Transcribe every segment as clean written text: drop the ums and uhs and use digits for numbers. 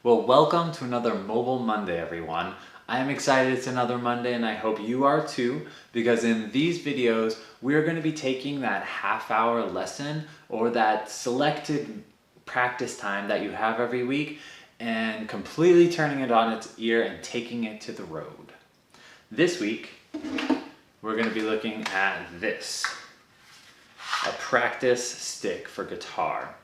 Well, welcome to another Mobile Monday, everyone. I am excited it's another Monday and I hope you are too, because in these videos, we're going to be taking that half-hour lesson or that selected practice time that you have every week and completely turning it on its ear and taking it to the road. This week, we're going to be looking at this, a practice stick for guitar.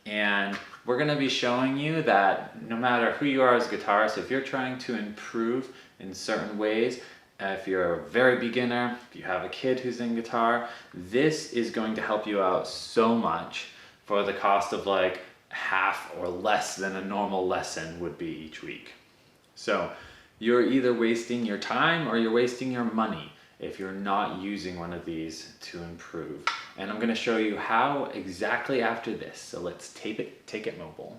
And we're going to be showing you that no matter who you are as a guitarist, if you're trying to improve in certain ways, if you're a very beginner, if you have a kid who's in guitar, this is going to help you out so much for the cost of like half or less than a normal lesson would be each week. So you're either wasting your time or you're wasting your money if you're not using one of these to improve. And I'm going to show you how exactly after this. So let's take it mobile.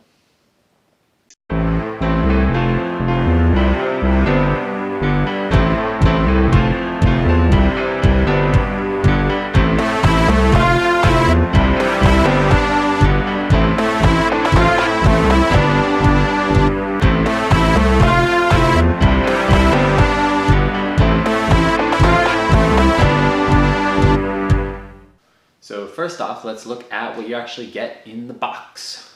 So first off, let's look at what you actually get in the box.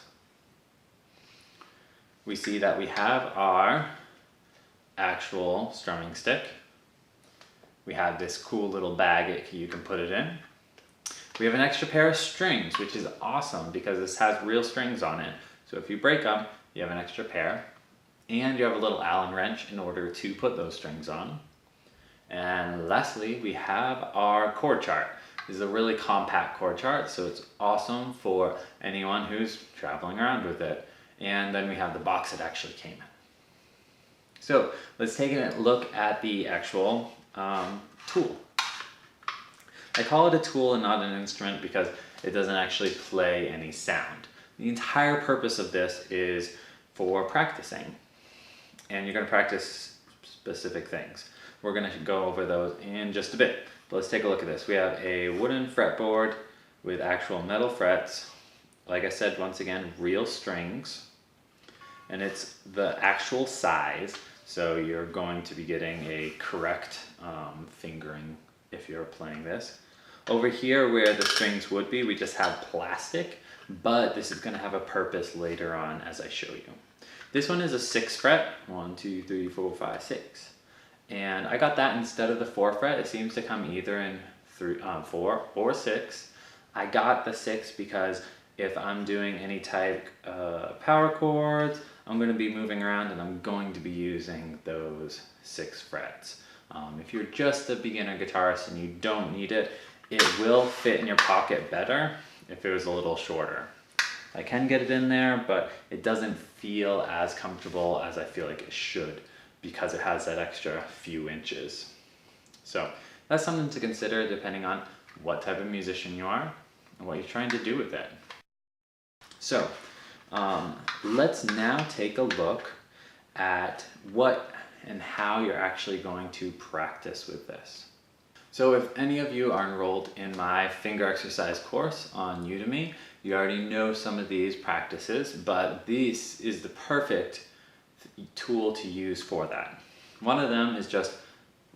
We see that we have our actual strumming stick. We have this cool little bag you can put it in. We have an extra pair of strings, which is awesome because this has real strings on it. So if you break them, you have an extra pair. And you have a little Allen wrench in order to put those strings on. And lastly, we have our chord chart. This is a really compact chord chart, so it's awesome for anyone who's traveling around with it. And then we have the box it actually came in. So let's take a look at the actual tool. I call it a tool and not an instrument because it doesn't actually play any sound. The entire purpose of this is for practicing. And you're going to practice specific things. We're going to go over those in just a bit. But let's take a look at this. We have a wooden fretboard with actual metal frets. Like I said, once again, real strings. And it's the actual size. So you're going to be getting a correct fingering if you're playing this. Over here where the strings would be, we just have plastic. But this is going to have a purpose later on as I show you. This one is a 6 fret. 1, 2, 3, 4, 5, 6. And I got that instead of the 4 fret. It seems to come either in 4 or 6. I got the 6 because if I'm doing any type of power chords, I'm going to be moving around and I'm going to be using those 6 frets. If you're just a beginner guitarist and you don't need it, it will fit in your pocket better if it was a little shorter. I can get it in there, but it doesn't feel as comfortable as I feel like it should, because it has that extra few inches. So that's something to consider depending on what type of musician you are and what you're trying to do with it. So let's now take a look at what and how you're actually going to practice with this. So if any of you are enrolled in my finger exercise course on Udemy, you already know some of these practices, but this is the perfect tool to use for that. One of them is just,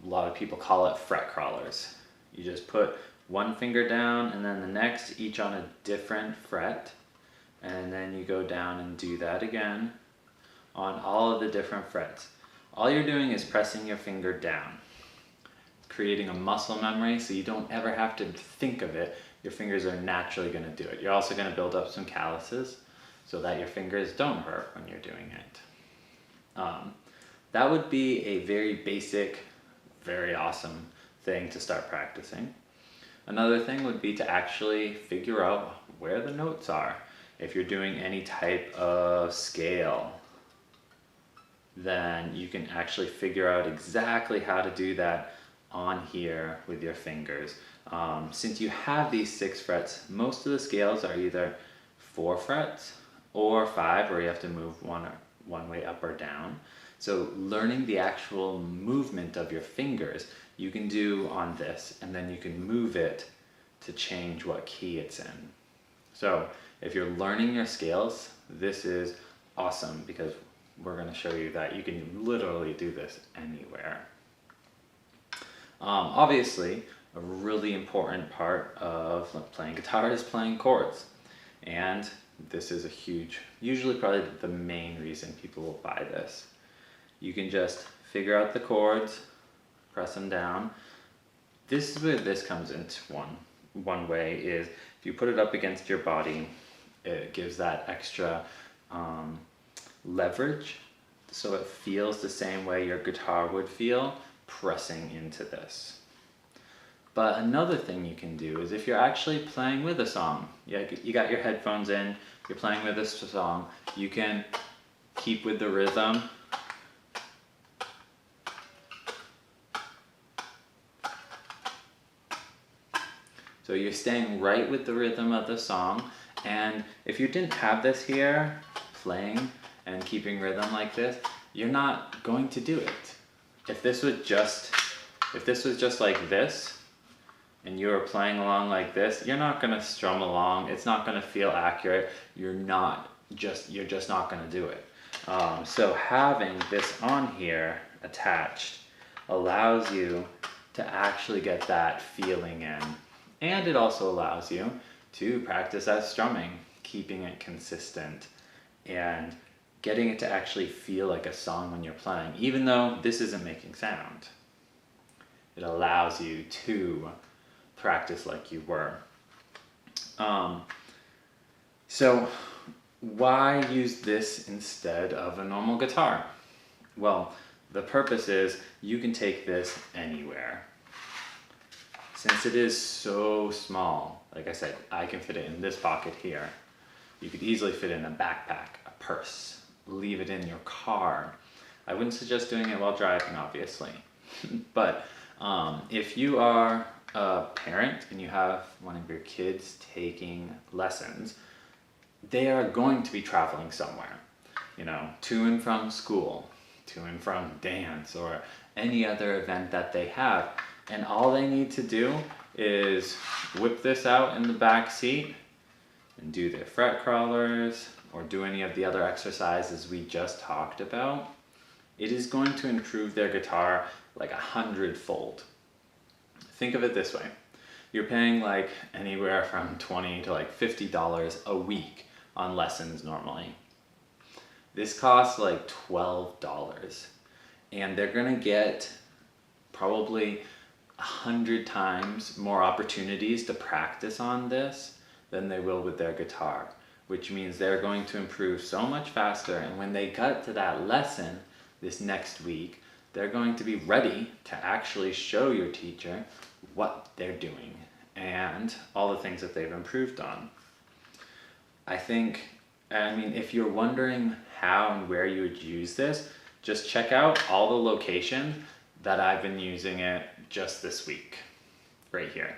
a lot of people call it fret crawlers. You just put one finger down and then the next, each on a different fret, and then you go down and do that again on all of the different frets. All you're doing is pressing your finger down, creating a muscle memory so you don't ever have to think of it. Your fingers are naturally going to do it. You're also going to build up some calluses so that your fingers don't hurt when you're doing it. That would be a very basic, very awesome thing to start practicing. Another thing would be to actually figure out where the notes are. If you're doing any type of scale, then you can actually figure out exactly how to do that on here with your fingers. Since you have these 6 frets, most of the scales are either 4 frets or 5, where you have to move one way up or down. So learning the actual movement of your fingers, you can do on this, and then you can move it to change what key it's in. So if you're learning your scales, this is awesome because we're going to show you that you can literally do this anywhere. Obviously, a really important part of playing guitar is playing chords. And this is a huge, usually probably the main reason people will buy this. You can just figure out the chords, press them down. This is where this comes into one way is if you put it up against your body, it gives that extra leverage, so it feels the same way your guitar would feel pressing into this. But another thing you can do is if you're actually playing with a song, you got your headphones in, you're playing with this song, you can keep with the rhythm. So you're staying right with the rhythm of the song, and if you didn't have this here, playing and keeping rhythm like this, you're not going to do it. If this was just like this, and you were playing along like this, you're not gonna strum along, it's not gonna feel accurate, you're just not gonna do it. So having this on here attached allows you to actually get that feeling in. And it also allows you to practice that strumming, keeping it consistent and getting it to actually feel like a song when you're playing, even though this isn't making sound. It allows you to practice like you were. So why use this instead of a normal guitar? Well, the purpose is you can take this anywhere. Since it is so small, like I said, I can fit it in this pocket here. You could easily fit it in a backpack, a purse, leave it in your car. I wouldn't suggest doing it while driving, obviously. But if you are a parent and you have one of your kids taking lessons, they are going to be traveling somewhere, to and from school, to and from dance, or any other event that they have. And all they need to do is whip this out in the back seat and do their fret crawlers or do any of the other exercises we just talked about. It is going to improve their guitar like 100-fold. Think of it this way. You're paying like anywhere from $20 to like $50 a week on lessons normally. This costs like $12, and they're gonna get probably 100 times more opportunities to practice on this than they will with their guitar, which means they're going to improve so much faster, and when they get to that lesson this next week, they're going to be ready to actually show your teacher what they're doing and all the things that they've improved on. If you're wondering how and where you would use this, just check out all the locations that I've been using it just this week, right here.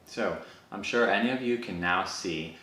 So I'm sure any of you can now see